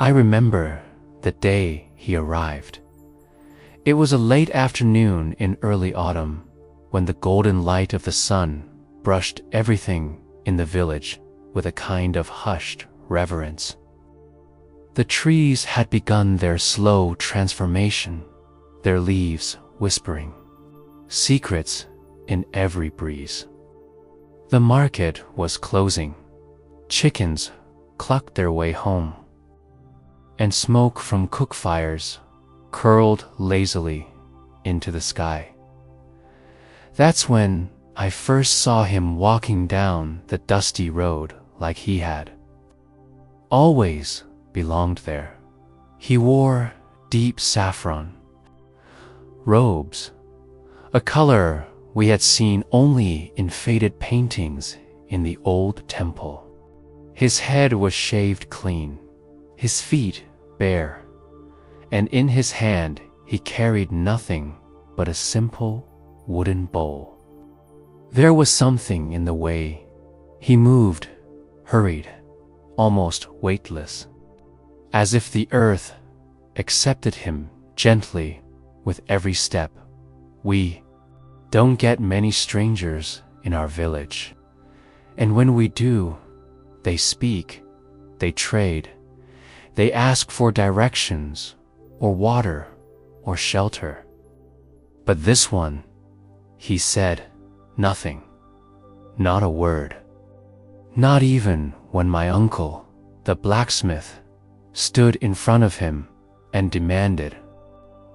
I remember the day he arrived. It was a late afternoon in early autumn, when the golden light of the sun brushed everything in the village with a kind of hushed reverence. The trees had begun their slow transformation, their leaves whispering, secrets in every breeze. The market was closing. Chickens clucked their way home, and smoke from cook fires curled lazily into the sky. That's when I first saw him walking down the dusty road like he had always belonged there. He wore deep saffron robes, a color we had seen only in faded paintings in the old temple. His head was shaved clean, his feet bare, and in his hand he carried nothing but a simple wooden bowl. There was something in the way he moved, hurried, almost weightless, as if the earth accepted him gently with every step. We don't get many strangers in our village, and when we do, they speak, they trade, they ask for directions, or water, or shelter. But this one, he said nothing, not a word. Not even when my uncle, the blacksmith, stood in front of him and demanded,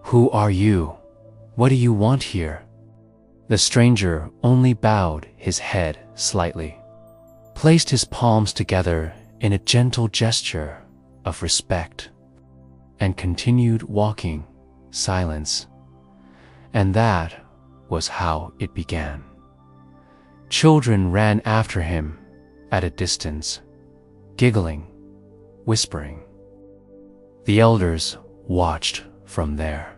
"Who are you? What do you want here?" The stranger only bowed his head slightly, placed his palms together in a gentle gesture of respect, and continued walking, silence. And that was how it began. Children ran after him at a distance, giggling, whispering. The elders watched from there.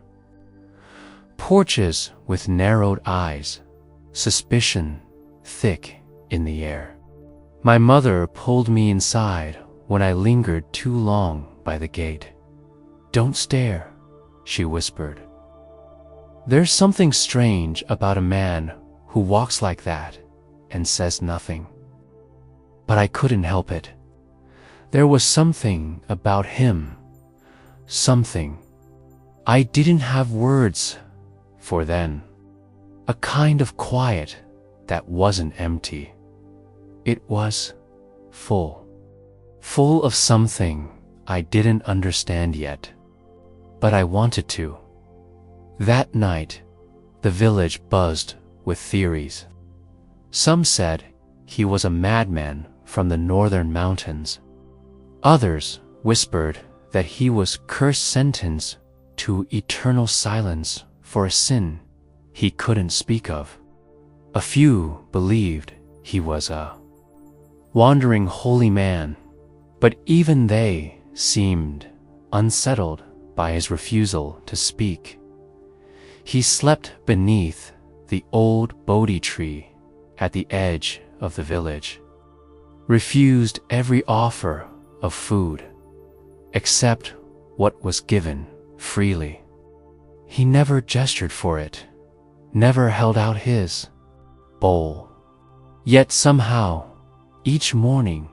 Porches with narrowed eyes, suspicion thick in the air. My mother pulled me inside when I lingered too long by the gate. "Don't stare," she whispered. "There's something strange about a man who walks like that and says nothing." But I couldn't help it. There was something about him, something I didn't have words for then, a kind of quiet that wasn't empty. It was full of something I didn't understand yet, but I wanted to. That night, the village buzzed with theories. Some said he was a madman from the northern mountains. Others whispered that he was sentenced to eternal silence for a sin he couldn't speak of. A few believed he was a wandering holy man, but even they seemed unsettled by his refusal to speak. He slept beneath the old Bodhi tree at the edge of the village, refused every offer of food, except what was given freely. He never gestured for it, never held out his bowl. Yet somehow, each morning,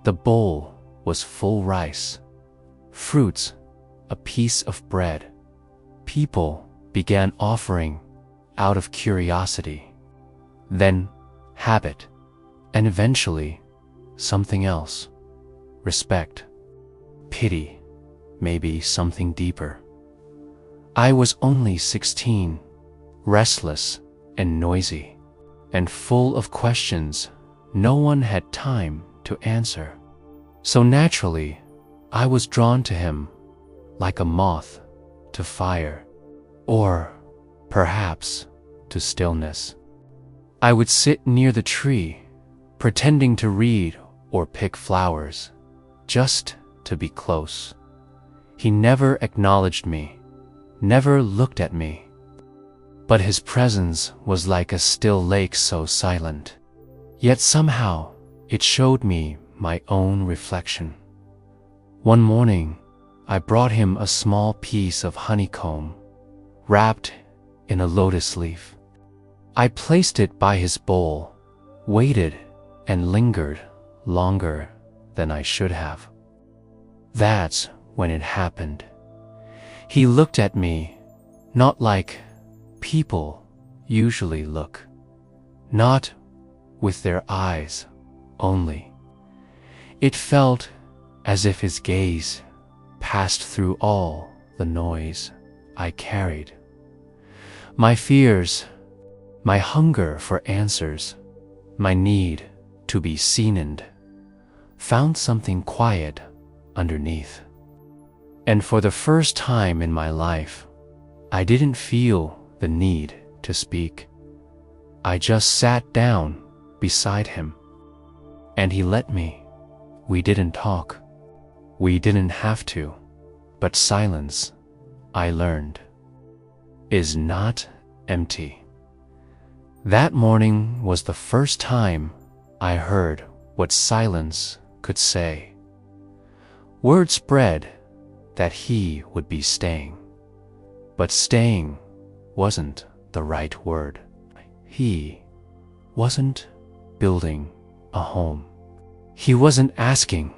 the bowl was full rice, fruits, a piece of bread. People began offering out of curiosity, then habit, and eventually something else. Respect, pity, maybe something deeper. I was only 16, restless and noisy, and full of questions no one had time to answer. So naturally, I was drawn to him like a moth to fire, or perhaps to stillness. I would sit near the tree, pretending to read or pick flowers, just to be close. He never acknowledged me, never looked at me, but his presence was like a still lake so silent. Yet somehow it showed me my own reflection. One morning, I brought him a small piece of honeycomb, wrapped in a lotus leaf. I placed it by his bowl, waited, and lingered longer than I should have. That's when it happened. He looked at me, not like people usually look, not with their eyes only. It felt as if his gaze passed through all the noise I carried. My fears, my hunger for answers, my need to be seen, found something quiet underneath. And for the first time in my life, I didn't feel the need to speak. I just sat down beside him, and he let me. We didn't talk. We didn't have to, but silence, I learned, is not empty. That morning was the first time I heard what silence could say. Word spread that he would be staying, but staying wasn't the right word. He wasn't building a home. He wasn't asking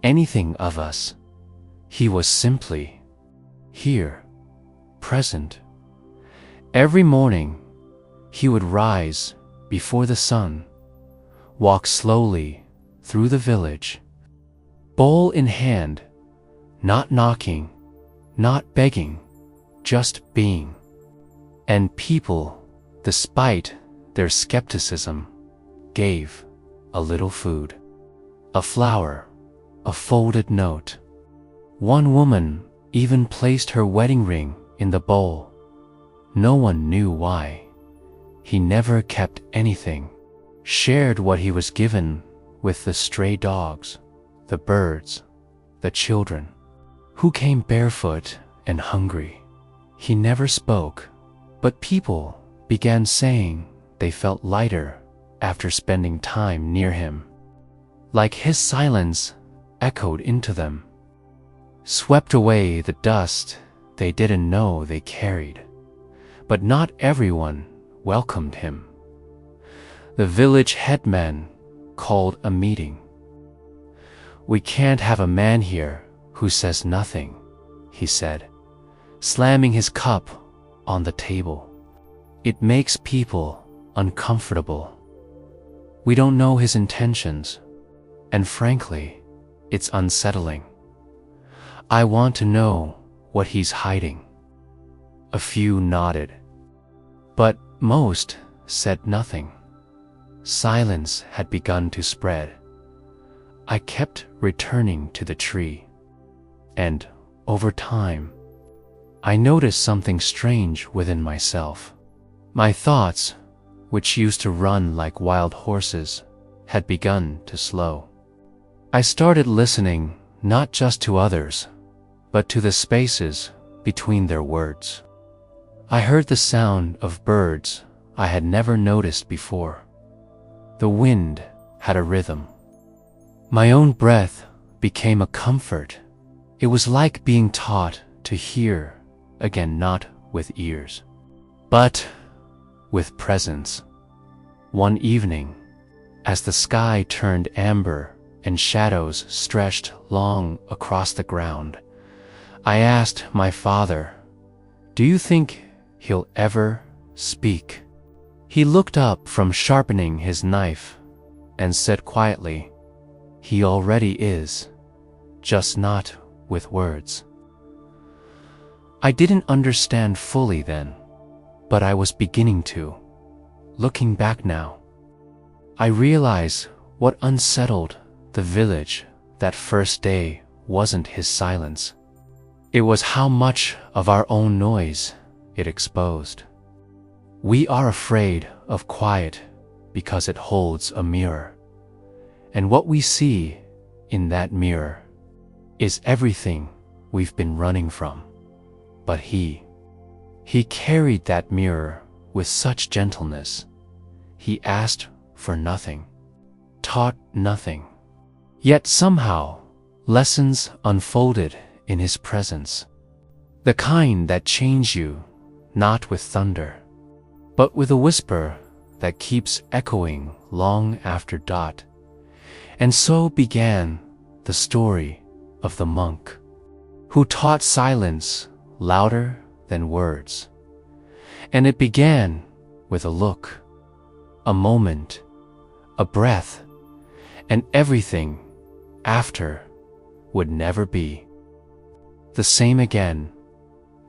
anything of us. He was simply here, present. Every morning, he would rise before the sun, walk slowly through the village, bowl in hand, not knocking, not begging, just being. And people, despite their skepticism, gave a little food, a flower, a folded note. One woman even placed her wedding ring in the bowl. No one knew why. He never kept anything, shared what he was given with the stray dogs, the birds, the children, who came barefoot and hungry. He never spoke, but people began saying they felt lighter after spending time near him, like his silence echoed into them, swept away the dust they didn't know they carried. But not everyone welcomed him. The village headman called a meeting. "We can't have a man here who says nothing," he said, slamming his cup on the table. "It makes people uncomfortable. We don't know his intentions, and frankly, it's unsettling. I want to know what he's hiding." A few nodded, but most said nothing. Silence had begun to spread. I kept returning to the tree, and over time, I noticed something strange within myself. My thoughts, which used to run like wild horses, had begun to slow. I started listening not just to others, but to the spaces between their words. I heard the sound of birds I had never noticed before. The wind had a rhythm. My own breath became a comfort. It was like being taught to hear again, not with ears, but with presence. One evening, as the sky turned amber and shadows stretched long across the ground, I asked my father, "Do you think he'll ever speak?" He looked up from sharpening his knife and said quietly, "He already is, just not with words." I didn't understand fully then, but I was beginning to. Looking back now, I realize what unsettled the village that first day wasn't his silence. It was how much of our own noise it exposed. We are afraid of quiet because it holds a mirror, and what we see in that mirror is everything we've been running from. But he carried that mirror with such gentleness. He asked for nothing, taught nothing. Yet somehow, lessons unfolded in his presence. The kind that change you, not with thunder, but with a whisper that keeps echoing long after dot. And so began the story of the monk who taught silence louder than words. And it began with a look, a moment, a breath, and everything after would never be the same again.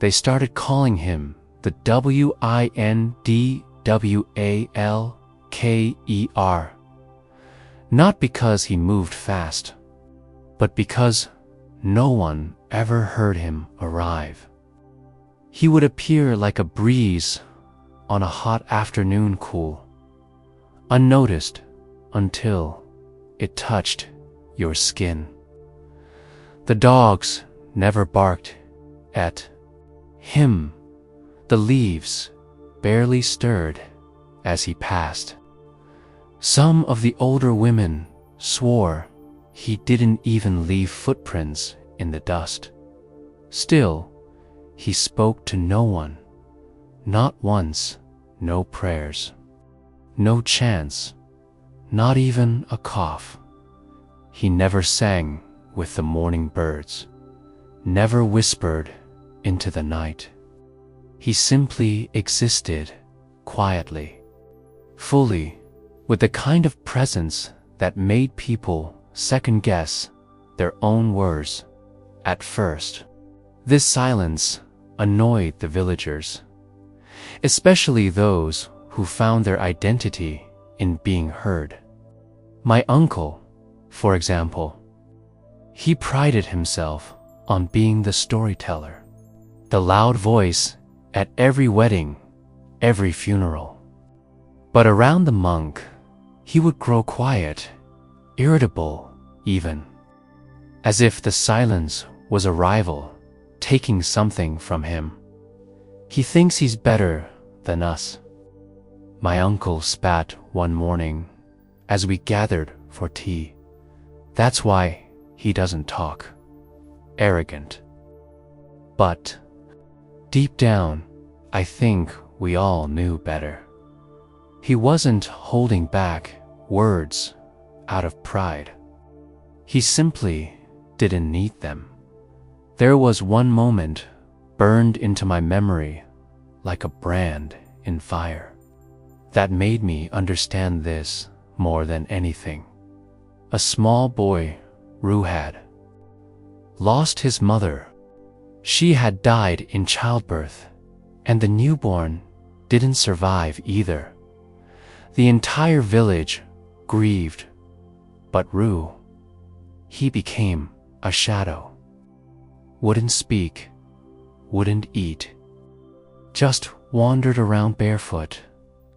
They started calling him the Windwalker, not because he moved fast, but because no one ever heard him arrive. He would appear like a breeze on a hot afternoon cool, unnoticed until it touched your skin. The dogs never barked at him. The leaves barely stirred as he passed. Some of the older women swore he didn't even leave footprints in the dust. Still, he spoke to no one, not once, no prayers, no chants, not even a cough. He never sang with the morning birds, never whispered into the night. He simply existed quietly, fully, with the kind of presence that made people second-guess their own words at first. This silence annoyed the villagers, especially those who found their identity in being heard. My uncle, for example, he prided himself on being the storyteller, the loud voice at every wedding, every funeral. But around the monk, he would grow quiet, irritable even, as if the silence was a rival taking something from him. He thinks he's better than us. My uncle spat one morning as we gathered for tea. That's why he doesn't talk. Arrogant. But deep down, I think we all knew better. He wasn't holding back words out of pride. He simply didn't need them. There was one moment burned into my memory like a brand in fire that made me understand this more than anything. A small boy, Ru, had lost his mother. She had died in childbirth, and the newborn didn't survive either. The entire village grieved, but Ru, he became a shadow. Wouldn't speak, wouldn't eat, just wandered around barefoot,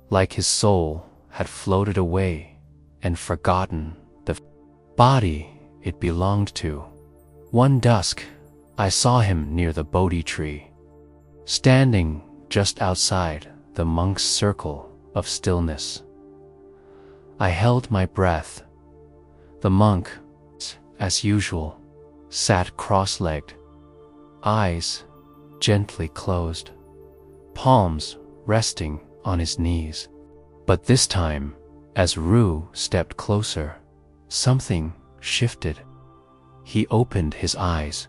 like his soul had floated away and forgotten the body it belonged to. One dusk, I saw him near the Bodhi tree, standing just outside the monk's circle of stillness. I held my breath. The monk, as usual, sat cross-legged, eyes gently closed, palms resting on his knees. But this time, as Ru stepped closer, something shifted. He opened his eyes,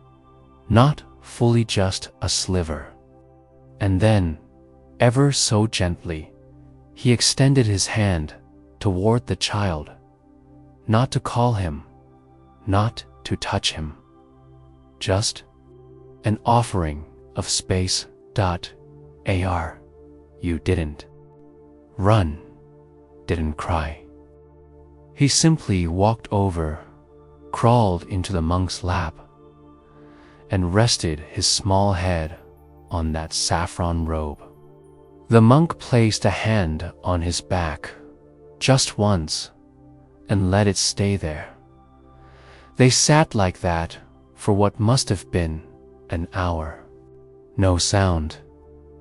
not fully, just a sliver. And then, ever so gently, he extended his hand toward the child, not to call him, not to touch him, just an offering of space. Ar. You didn't run, didn't cry. He simply walked over, crawled into the monk's lap, and rested his small head on that saffron robe. The monk placed a hand on his back just once and let it stay there. They sat like that for what must have been an hour. No sound,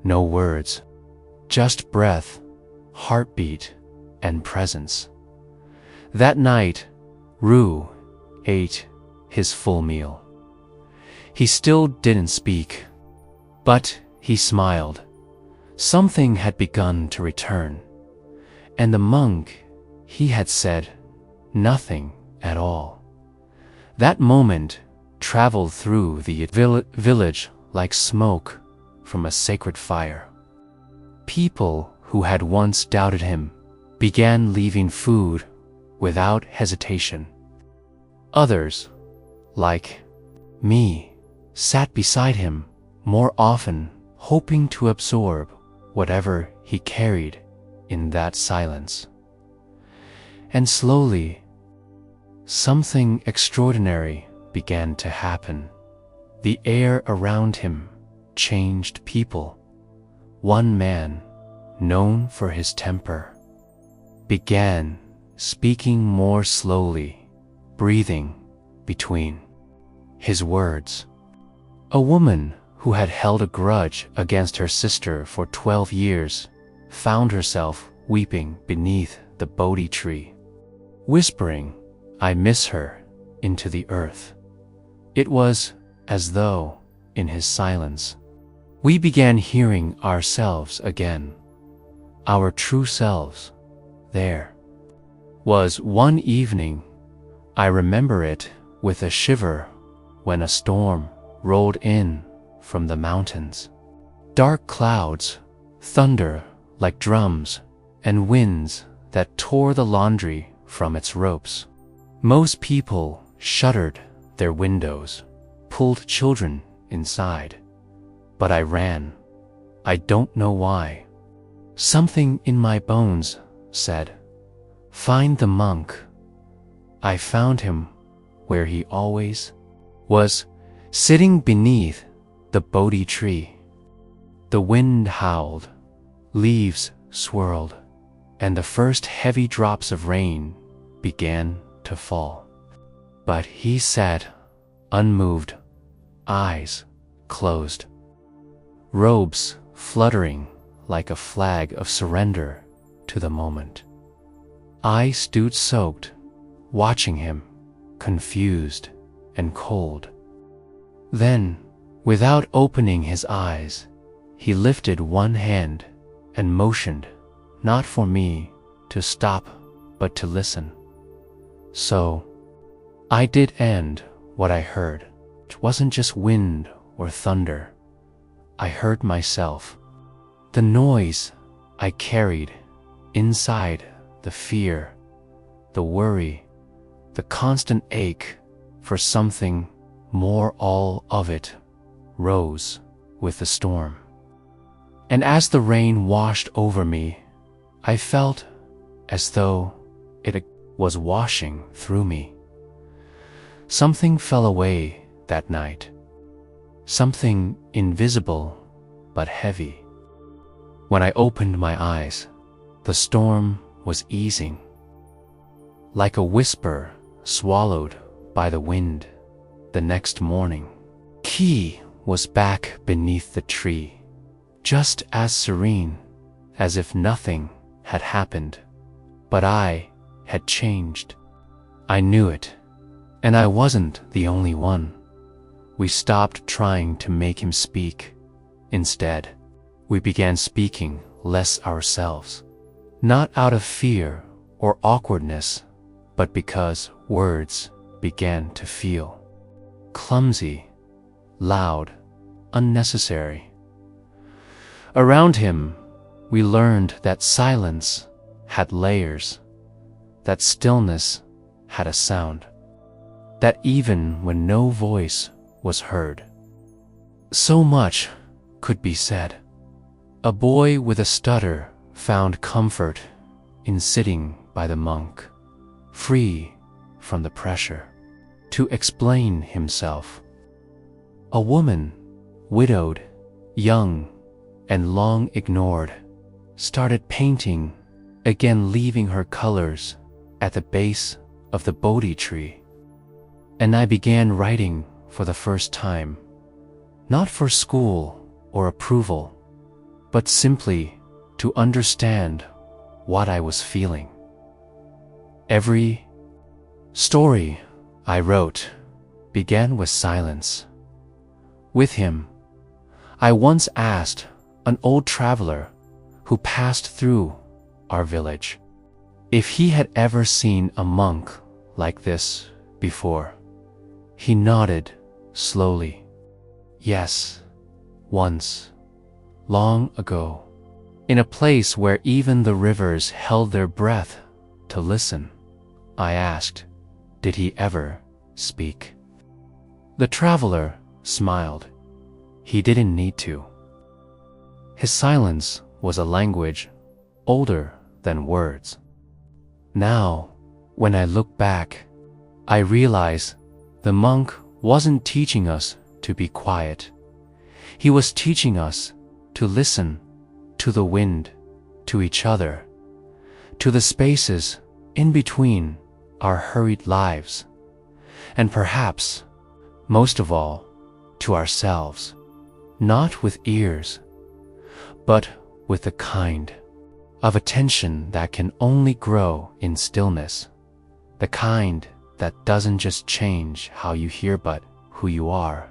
no words, just breath, heartbeat, and presence. That night, Ru ate his full meal. He still didn't speak, but he smiled. Something had begun to return, and the monk, he had said nothing at all. That moment traveled through the village like smoke from a sacred fire. People who had once doubted him began leaving food without hesitation. Others, like me, sat beside him more often, hoping to absorb whatever he carried in that silence. And slowly, something extraordinary began to happen. The air around him changed. People. One man, known for his temper, began speaking more slowly, breathing between his words. A woman who had held a grudge against her sister for 12 years found herself weeping beneath the Bodhi tree, whispering, "I miss her," into the earth. It was as though, in his silence, we began hearing ourselves again, our true selves. There was one evening, I remember it with a shiver, when a storm rolled in from the mountains. Dark clouds, thunder like drums, and winds that tore the laundry from its ropes. Most people shuttered their windows, pulled children inside. But I ran. I don't know why. Something in my bones said, "Find the monk." I found him where he always was, sitting beneath the Bodhi tree. The wind howled, leaves swirled, and the first heavy drops of rain began to fall. But he sat unmoved, eyes closed, robes fluttering like a flag of surrender to the moment. I stood soaked, watching him, confused and cold. Then, without opening his eyes, he lifted one hand and motioned, not for me to stop, but to listen. So, I did, and what I heard, it wasn't just wind or thunder. I heard myself. The noise I carried inside, the fear, the worry, the constant ache for something more, all of it rose with the storm. And as the rain washed over me, I felt as though it was washing through me. Something fell away that night, something invisible but heavy. When I opened my eyes, the storm was easing, like a whisper swallowed by the wind. The next morning, Ki was back beneath the tree, just as serene as if nothing had happened. But I had changed. I knew it, and I wasn't the only one. We stopped trying to make him speak. Instead, we began speaking less ourselves, not out of fear or awkwardness, but because words began to feel clumsy, loud, unnecessary. Around him, we learned that silence had layers, that stillness had a sound, that even when no voice was heard, so much could be said. A boy with a stutter found comfort in sitting by the monk, free from the pressure to explain himself. A woman, widowed, young, and long ignored, started painting, again leaving her colors at the base of the Bodhi tree. And I began writing for the first time, not for school or approval, but simply to understand what I was feeling. Every story I wrote began with silence, With him, I once asked an old traveler who passed through our village if he had ever seen a monk like this before. He nodded slowly. Yes, once, long ago, in a place where even the rivers held their breath to listen. I asked, did he ever speak? The traveler smiled. He didn't need to. His silence was a language older than words. Now, when I look back, I realize the monk wasn't teaching us to be quiet. He was teaching us to listen to the wind, to each other, to the spaces in between our hurried lives, and perhaps, most of all, to ourselves, not with ears, but with the kind of attention that can only grow in stillness, the kind that doesn't just change how you hear but who you are.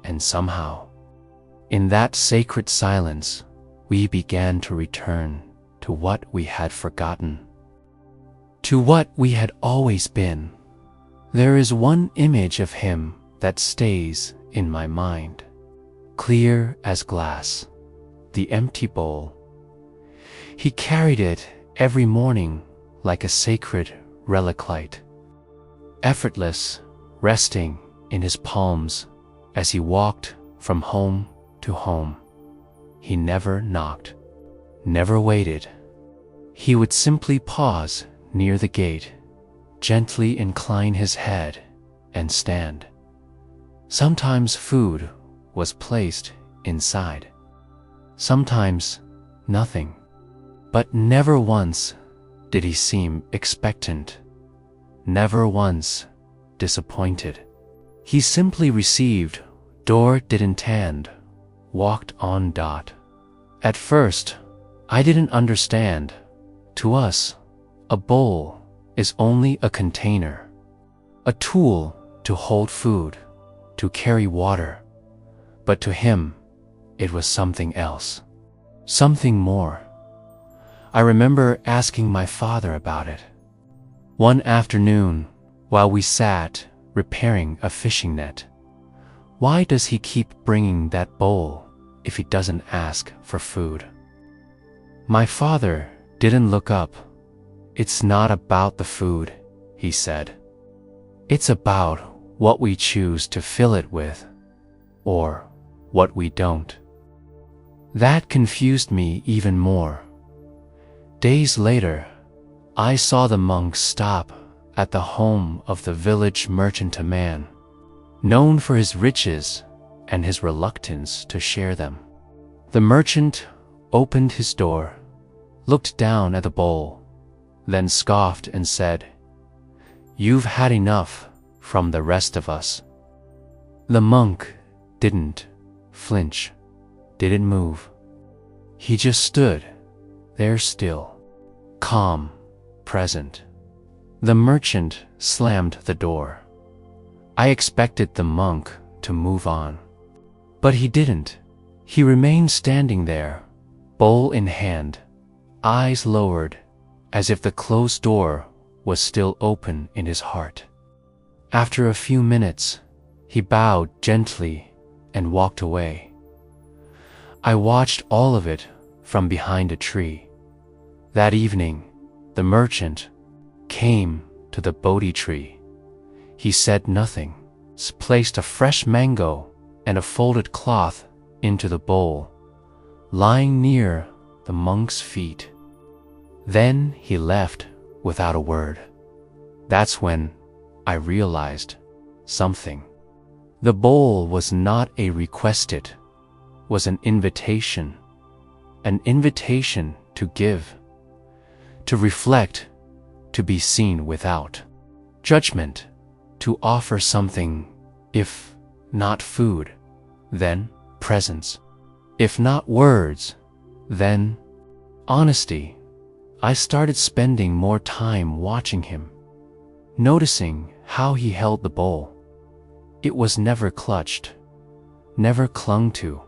And somehow, in that sacred silence, we began to return to what we had forgotten, to what we had always been. There is one image of him that stays in my mind, clear as glass, the empty bowl. He carried it every morning like a sacred relic light, effortless, resting in his palms as he walked from home to home. He never knocked, never waited. He would simply pause near the gate, gently incline his head, and stand. Sometimes food was placed inside, sometimes nothing, but never once did he seem expectant, never once disappointed. He simply received, door didn't hand, walked on dot. At first, I didn't understand. To us, a bowl is only a container, a tool to hold food, to carry water. But to him, it was something else, something more. I remember asking my father about it. One afternoon, while we sat repairing a fishing net, why does he keep bringing that bowl if he doesn't ask for food? My father didn't look up. It's not about the food, he said. It's about what we choose to fill it with, or what we don't. That confused me even more. Days later, I saw the monk stop at the home of the village merchant-man, known for his riches and his reluctance to share them. The merchant opened his door, looked down at the bowl, then scoffed and said, "You've had enough from the rest of us." The monk didn't flinch, didn't move. He just stood there still, calm, present. The merchant slammed the door. I expected the monk to move on, but he didn't. He remained standing there, bowl in hand, eyes lowered, as if the closed door was still open in his heart. After a few minutes, he bowed gently and walked away. I watched all of it from behind a tree. That evening, the merchant came to the Bodhi tree. He said nothing, placed a fresh mango and a folded cloth into the bowl, lying near the monk's feet. Then he left without a word. That's when I realized something. The bowl was not a request, it was an invitation to give, to reflect, to be seen without judgment, to offer something, if not food, then presence, if not words, then honesty. I started spending more time watching him, noticing how he held the bowl. It was never clutched, never clung to.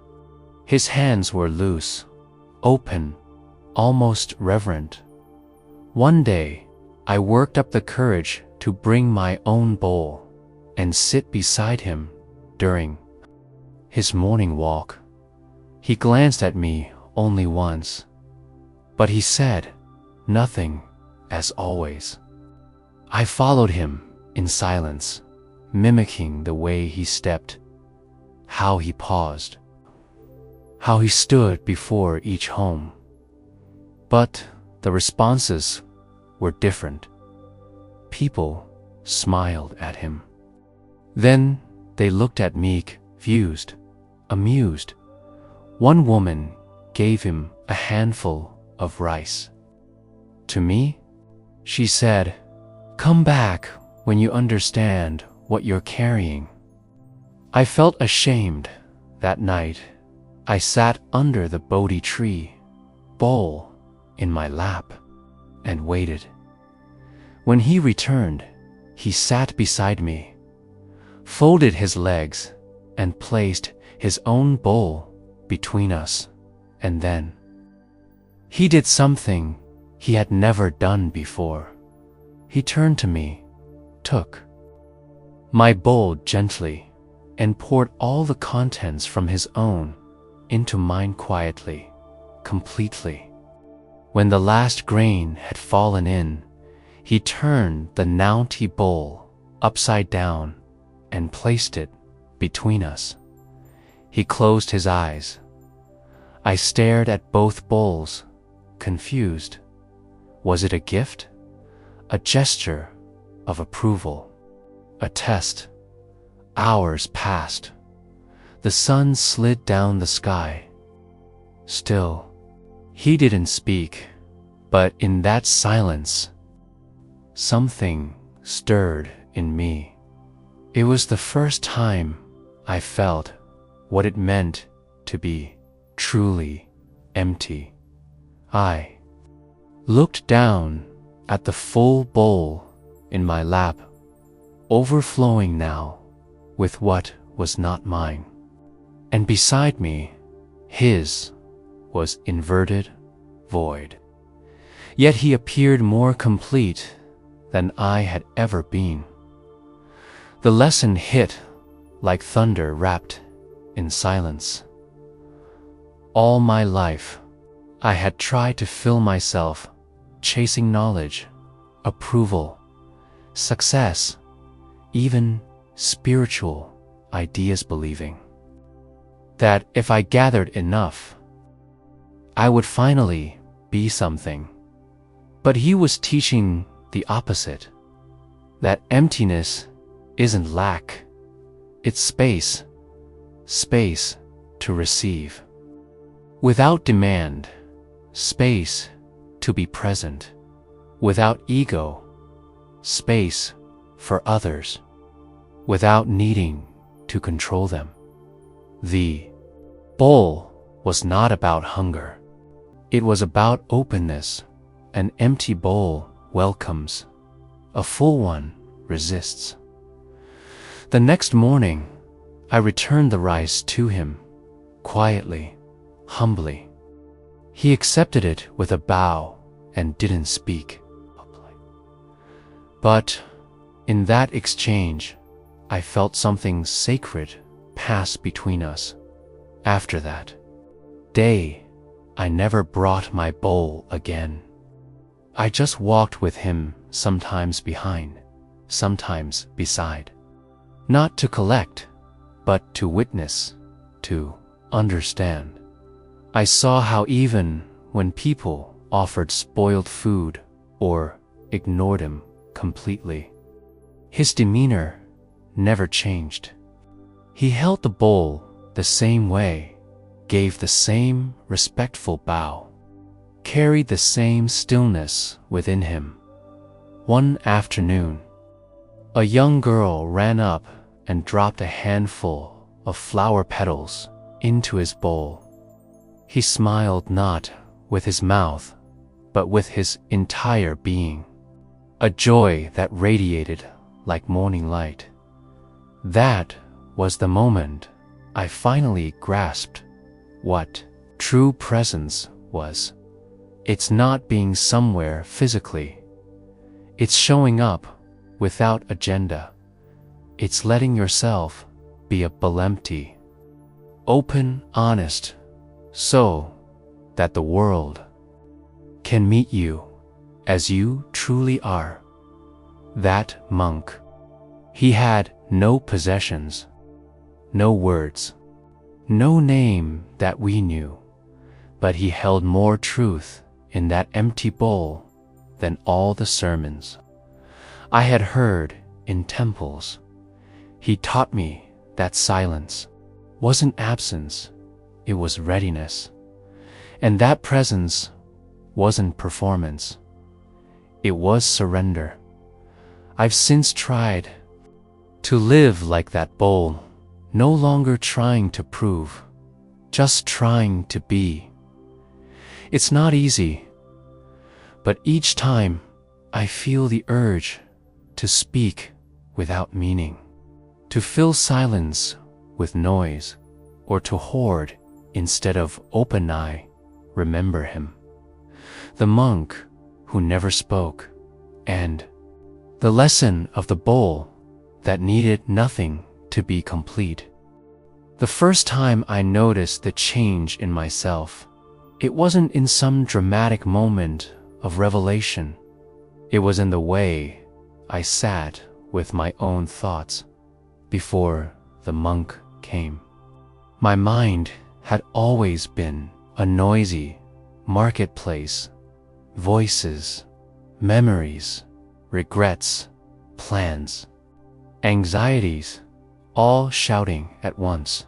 His hands were loose, open, almost reverent. One day, I worked up the courage to bring my own bowl and sit beside him during his morning walk. He glanced at me only once, but he said nothing, as always. I followed him in silence, mimicking the way he stepped, how he paused, how he stood before each home. But the responses were different. People smiled at him. Then they looked at me confused, amused. One woman gave him a handful of rice. To me, she said, "Come back when you understand what you're carrying." I felt ashamed that night. I sat under the Bodhi tree, bowl in my lap, and waited. When he returned, he sat beside me, folded his legs, and placed his own bowl between us, and then he did something he had never done before. He turned to me, took my bowl gently, and poured all the contents from his own into mine quietly, completely. When the last grain had fallen in, he turned the naughty bowl upside down and placed it between us. He closed his eyes. I stared at both bowls, confused. Was it a gift? A gesture of approval? A test? Hours passed. The sun slid down the sky. Still, he didn't speak, but in that silence, something stirred in me. It was the first time I felt what it meant to be truly empty. I looked down at the full bowl in my lap, overflowing now with what was not mine. And beside me, his was inverted void. Yet he appeared more complete than I had ever been. The lesson hit like thunder wrapped in silence. All my life, I had tried to fill myself, chasing knowledge, approval, success, even spiritual ideas, believing that if I gathered enough, I would finally be something. But he was teaching the opposite, that emptiness isn't lack, it's space, space to receive. Without demand, space to be present. Without ego, space for others, without needing to control them. The bowl was not about hunger. It was about openness. An empty bowl welcomes. A full one resists. The next morning, I returned the rice to him, quietly, humbly. He accepted it with a bow and didn't speak. But in that exchange, I felt something sacred pass between us. After that day, I never brought my bowl again. I just walked with him, sometimes behind, sometimes beside. Not to collect, but to witness, to understand. I saw how even when people offered spoiled food or ignored him completely, his demeanor never changed. He held the bowl the same way, gave the same respectful bow, carried the same stillness within him. One afternoon, a young girl ran up and dropped a handful of flower petals into his bowl. He smiled not with his mouth, but with his entire being, a joy that radiated like morning light. That was the moment I finally grasped what true presence was. It's not being somewhere physically. It's showing up without agenda. It's letting yourself be a empty, open, honest, so that the world can meet you as you truly are. That monk, he had no possessions, no words, no name that we knew, but he held more truth in that empty bowl than all the sermons I had heard in temples. He taught me that silence wasn't absence, it was readiness, and that presence wasn't performance, it was surrender. I've since tried to live like that bowl, no longer trying to prove, just trying to be. It's not easy, but each time I feel the urge to speak without meaning, to fill silence with noise, or to hoard instead of open eye, remember him, the monk who never spoke, and the lesson of the bowl that needed nothing to be complete. The first time I noticed the change in myself, it wasn't in some dramatic moment of revelation. It was in the way I sat with my own thoughts before the monk came. My mind had always been a noisy marketplace, voices, memories, regrets, plans, anxieties, all shouting at once.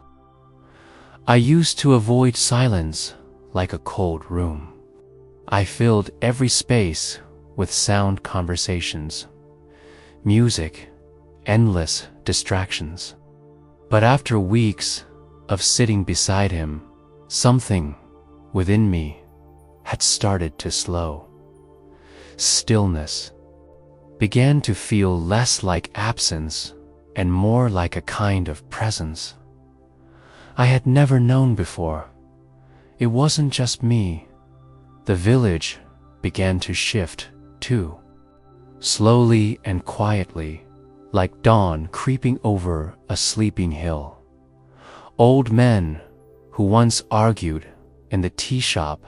I used to avoid silence like a cold room. I filled every space with sound conversations, music, endless distractions. But after weeks of sitting beside him, something within me had started to slow. Stillness began to feel less like absence and more like a kind of presence I had never known before. It wasn't just me. The village began to shift too, slowly and quietly, like dawn creeping over a sleeping hill. Old men who once argued in the tea shop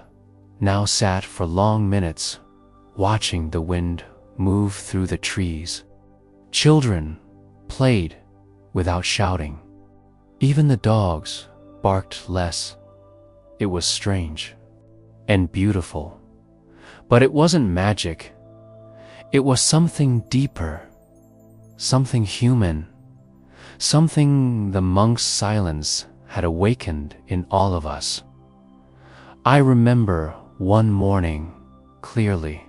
now sat for long minutes watching the wind move through the trees. Children played without shouting. Even the dogs barked less. It was strange and beautiful, but it wasn't magic. It was something deeper, something human, something the monk's silence had awakened in all of us. I remember one morning clearly.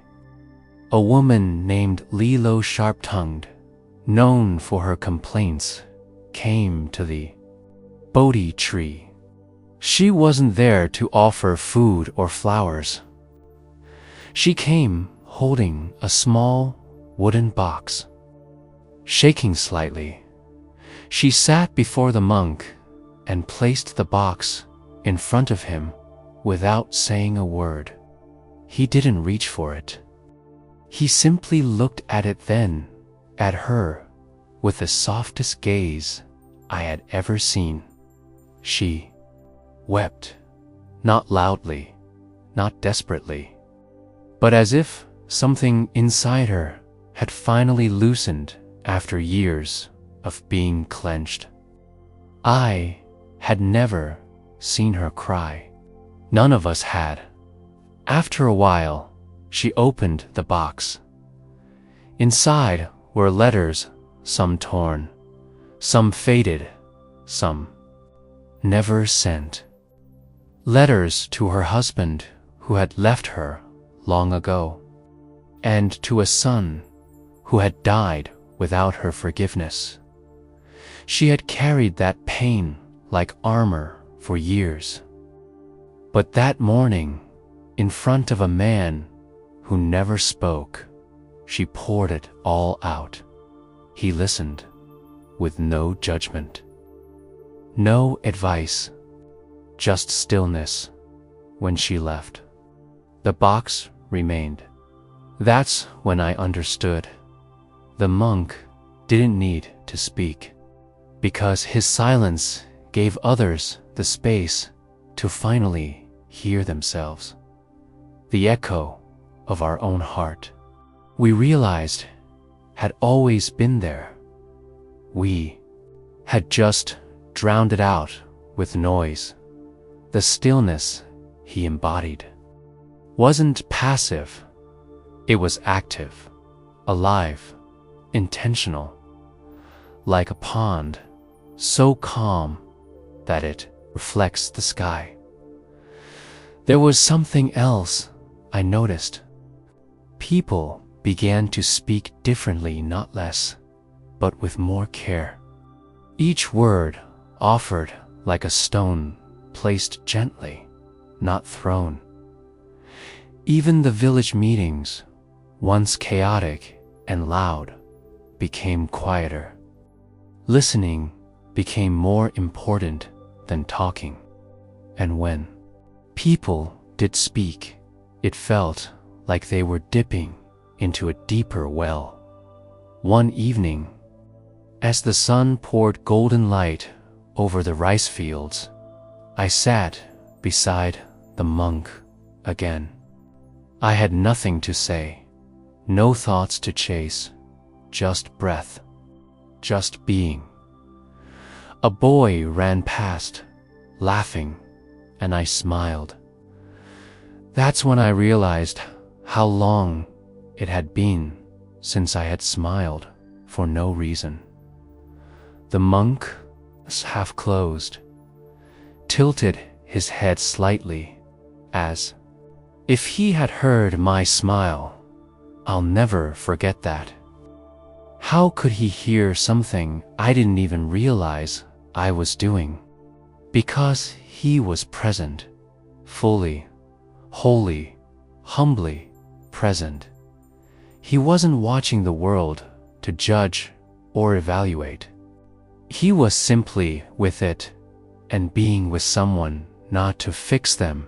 A woman named Lilo Sharp-Tongued, known for her complaints, came to the Bodhi tree. She wasn't there to offer food or flowers. She came holding a small wooden box. Shaking slightly, she sat before the monk and placed the box in front of him without saying a word. He didn't reach for it. He simply looked at it, then at her, with the softest gaze I had ever seen. She wept, not loudly, not desperately, but as if something inside her had finally loosened after years of being clenched. I had never seen her cry. None of us had. After a while, she opened the box. Inside were letters, some torn, some faded, some never sent. Letters to her husband who had left her long ago, and to a son who had died without her forgiveness. She had carried that pain like armor for years. But that morning, in front of a man who never spoke, she poured it all out. He listened with no judgment. No advice, just stillness. When she left, the box remained. That's when I understood. The monk didn't need to speak, because his silence gave others the space to finally hear themselves. The echo of our own heart, we realized, had always been there. We had just drowned it out with noise. The stillness he embodied wasn't passive, it was active, alive, intentional, like a pond, so calm that it reflects the sky. There was something else I noticed. People began to speak differently, not less, but with more care. Each word offered like a stone placed gently, not thrown. Even the village meetings, once chaotic and loud, became quieter. Listening became more important than talking. And when people did speak, it felt like they were dipping into a deeper well. One evening, as the sun poured golden light over the rice fields, I sat beside the monk again. I had nothing to say, no thoughts to chase, just breath, just being. A boy ran past, laughing, and I smiled. That's when I realized how long it had been since I had smiled for no reason. The monk was half closed, tilted his head slightly, as if he had heard my smile. I'll never forget that. How could he hear something I didn't even realize I was doing? Because he was present, fully, wholly, humbly present. He wasn't watching the world to judge or evaluate. He was simply with it and being with someone, not to fix them,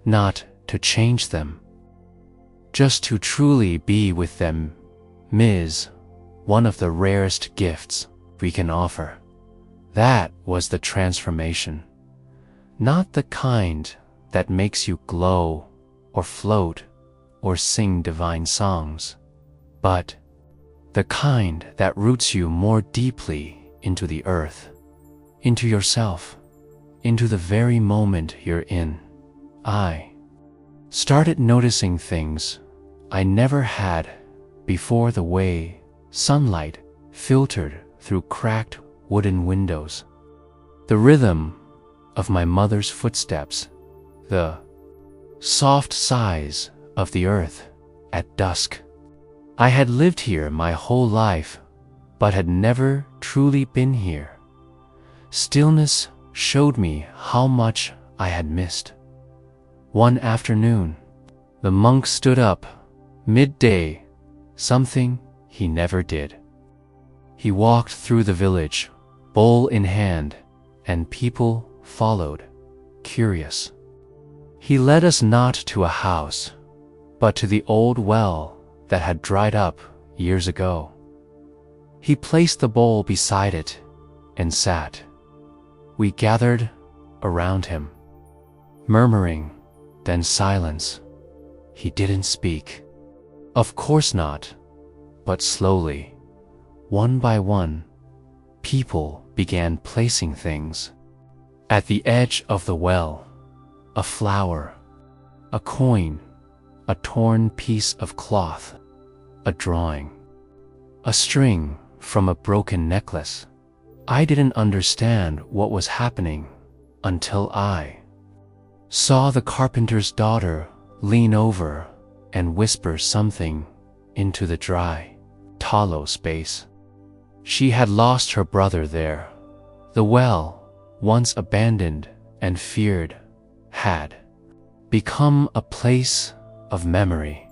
not to change them, just to truly be with them is one of the rarest gifts we can offer. That was the transformation, not the kind that makes you glow or float or sing divine songs, but the kind that roots you more deeply into the earth, into yourself, into the very moment you're in. I started noticing things I never had before, the way sunlight filtered through cracked wooden windows, the rhythm of my mother's footsteps, the soft sighs of the earth at dusk. I had lived here my whole life, but had never truly been here. Stillness showed me how much I had missed. One afternoon, the monk stood up, midday, something he never did. He walked through the village, bowl in hand, and people followed, curious. He led us not to a house, but to the old well that had dried up years ago. He placed the bowl beside it and sat. We gathered around him, murmuring, then silence. He didn't speak. Of course not, but slowly, one by one, people began placing things. At the edge of the well, a flower, a coin, a torn piece of cloth, a drawing, a string from a broken necklace. I didn't understand what was happening until I saw the carpenter's daughter lean over and whisper something into the dry, tallow space. She had lost her brother there. The well, once abandoned and feared, had become a place of memory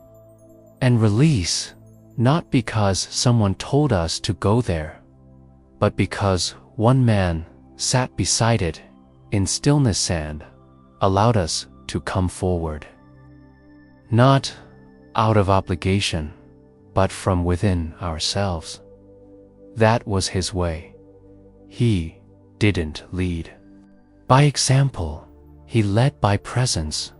and release, not because someone told us to go there, but because one man sat beside it in stillness and allowed us to come forward. Not out of obligation, but from within ourselves. That was his way. He didn't lead by example, he led by presence.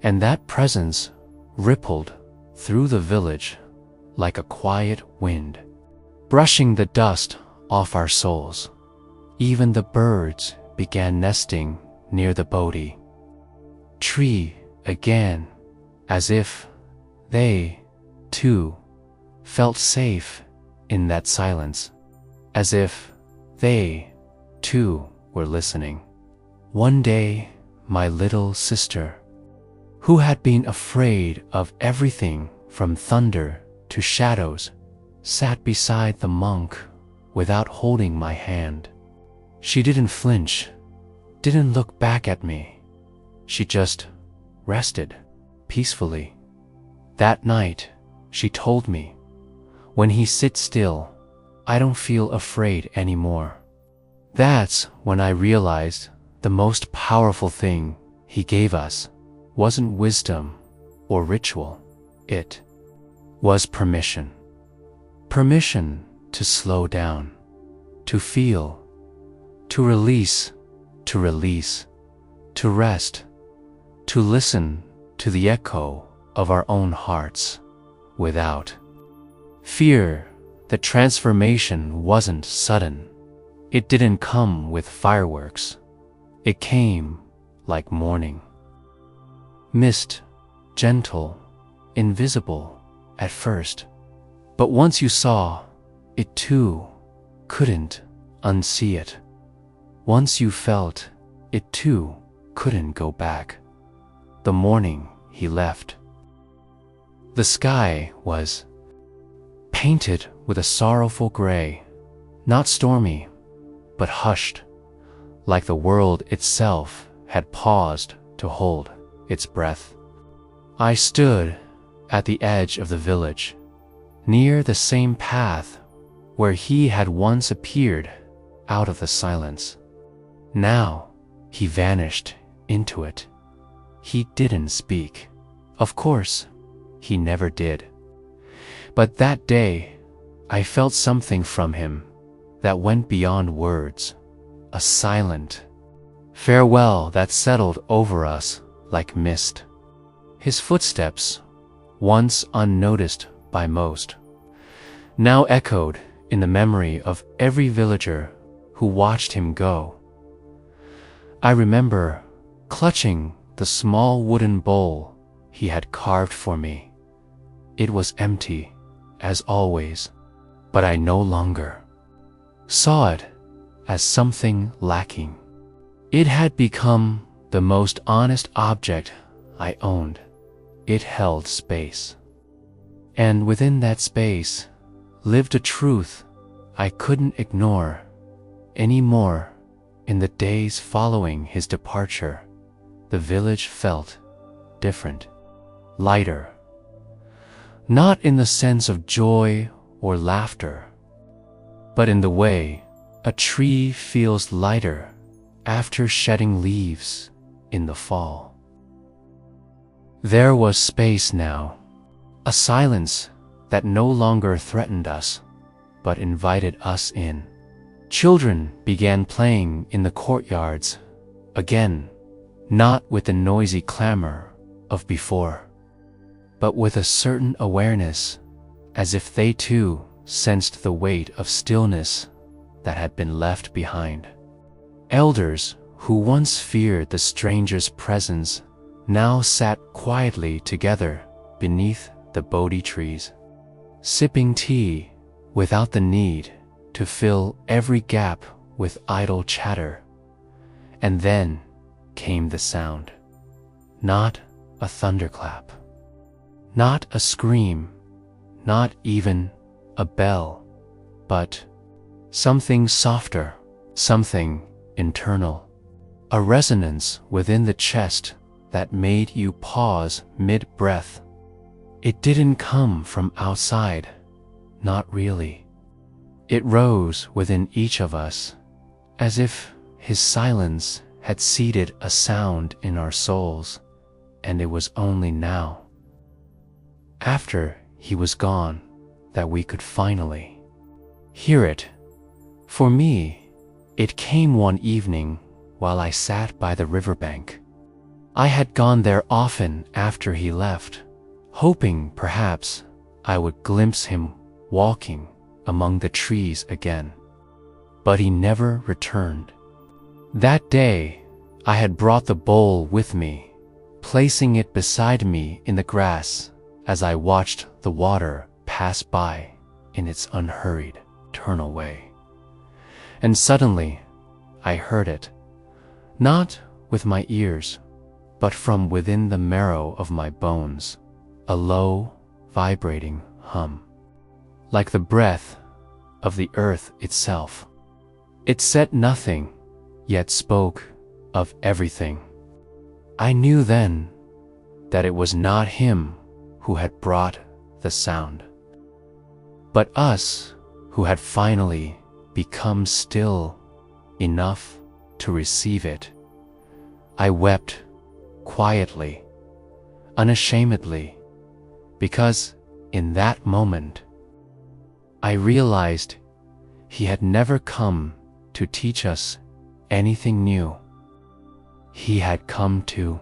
And that presence rippled through the village like a quiet wind, brushing the dust off our souls. Even the birds began nesting near the Bodhi tree again, as if they, too, felt safe in that silence, as if they, too, were listening. One day, my little sister, who had been afraid of everything from thunder to shadows, sat beside the monk without holding my hand. She didn't flinch, didn't look back at me. She just rested peacefully. That night, she told me, when he sits still, I don't feel afraid anymore. That's when I realized the most powerful thing he gave us wasn't wisdom or ritual. It was permission. Permission to slow down, to feel, to release, to rest, to listen to the echo of our own hearts without fear. The transformation wasn't sudden. It didn't come with fireworks. It came like morning. Mist, gentle, invisible at first, but once you saw, it too couldn't unsee it. Once you felt, it too couldn't go back. The morning he left, the sky was painted with a sorrowful gray, not stormy, but hushed, like the world itself had paused to hold its breath. I stood at the edge of the village, near the same path where he had once appeared out of the silence. Now he vanished into it. He didn't speak. Of course, he never did. But that day, I felt something from him that went beyond words, a silent farewell that settled over us like mist. His footsteps, once unnoticed by most, now echoed in the memory of every villager who watched him go. I remember clutching the small wooden bowl he had carved for me. It was empty, as always, but I no longer saw it as something lacking. It had become the most honest object I owned. It held space. And within that space lived a truth I couldn't ignore anymore. In the days following his departure, the village felt different, lighter. Not in the sense of joy or laughter, but in the way a tree feels lighter after shedding leaves in the fall. There was space now, a silence that no longer threatened us, but invited us in. Children began playing in the courtyards again, not with the noisy clamor of before, but with a certain awareness, as if they too sensed the weight of stillness that had been left behind. Elders who once feared the stranger's presence now sat quietly together beneath the Bodhi trees, sipping tea without the need to fill every gap with idle chatter. And then came the sound. Not a thunderclap, not a scream, not even a bell, but something softer, something internal, a resonance within the chest that made you pause mid-breath. It didn't come from outside, not really. It rose within each of us, as if his silence had seeded a sound in our souls, and it was only now, after he was gone, that we could finally hear it. For me, it came one evening while I sat by the riverbank. I had gone there often after he left, hoping perhaps I would glimpse him walking among the trees again. But he never returned. That day, I had brought the bowl with me, placing it beside me in the grass as I watched the water pass by in its unhurried, eternal way. And suddenly, I heard it, not with my ears, but from within the marrow of my bones, a low, vibrating hum, like the breath of the earth itself. It said nothing, yet spoke of everything. I knew then that it was not him who had brought the sound, but us who had finally become still enough to receive it. I wept quietly, unashamedly, because in that moment I realized he had never come to teach us anything new. He had come to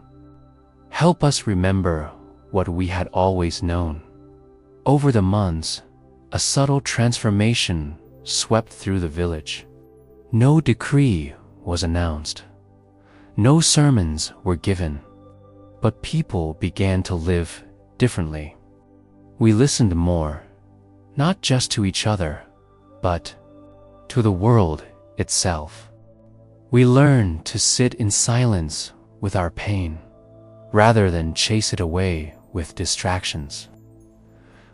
help us remember what we had always known. Over the months, a subtle transformation swept through the village. No decree was announced. No sermons were given. But people began to live differently. We listened more, not just to each other, but to the world itself. We learned to sit in silence with our pain, rather than chase it away with distractions.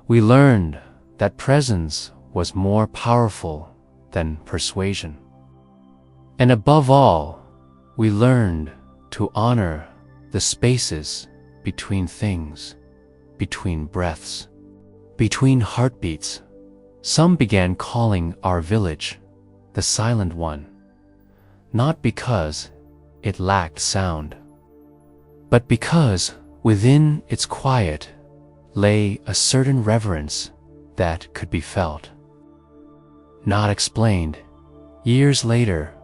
We learned that presence was more powerful than persuasion. And above all, we learned to honor the spaces between things, between breaths, between heartbeats. Some began calling our village the silent one, not because it lacked sound, but because within its quiet lay a certain reverence that could be felt, not explained. Years later,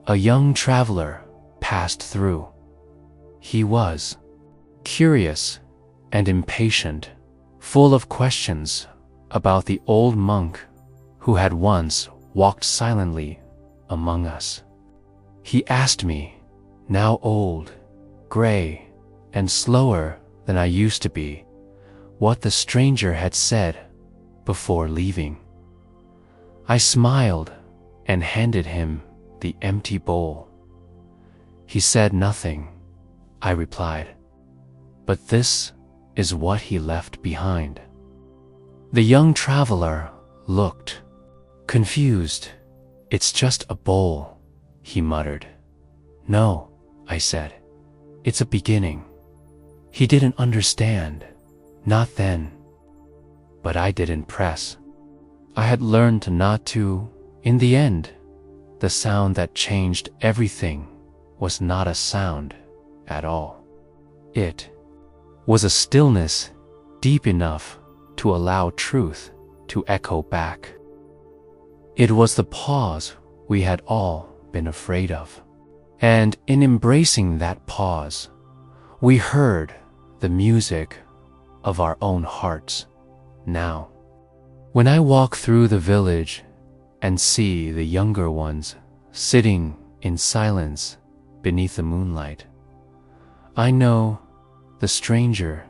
a young traveler passed through. He was curious and impatient, full of questions about the old monk who had once walked silently among us. He asked me, now old, gray, and slower than I used to be, what the stranger had said before leaving. I smiled and handed him the empty bowl. He said nothing, I replied, but this is what he left behind. The young traveler looked confused. It's just a bowl, he muttered. No, I said, it's a beginning. He didn't understand, not then, but I didn't press. I had learned not to. In the end, the sound that changed everything was not a sound at all. It was a stillness deep enough to allow truth to echo back. It was the pause we had all been afraid of. And in embracing that pause, we heard the music of our own hearts now. When I walk through the village and see the younger ones sitting in silence beneath the moonlight, I know the stranger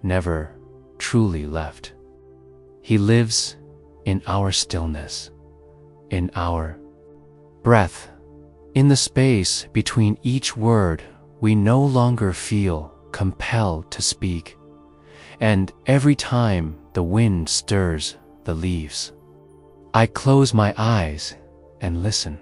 never truly left. He lives in our stillness, in our breath, in the space between each word we no longer feel compelled to speak, and every time the wind stirs the leaves, I close my eyes and listen.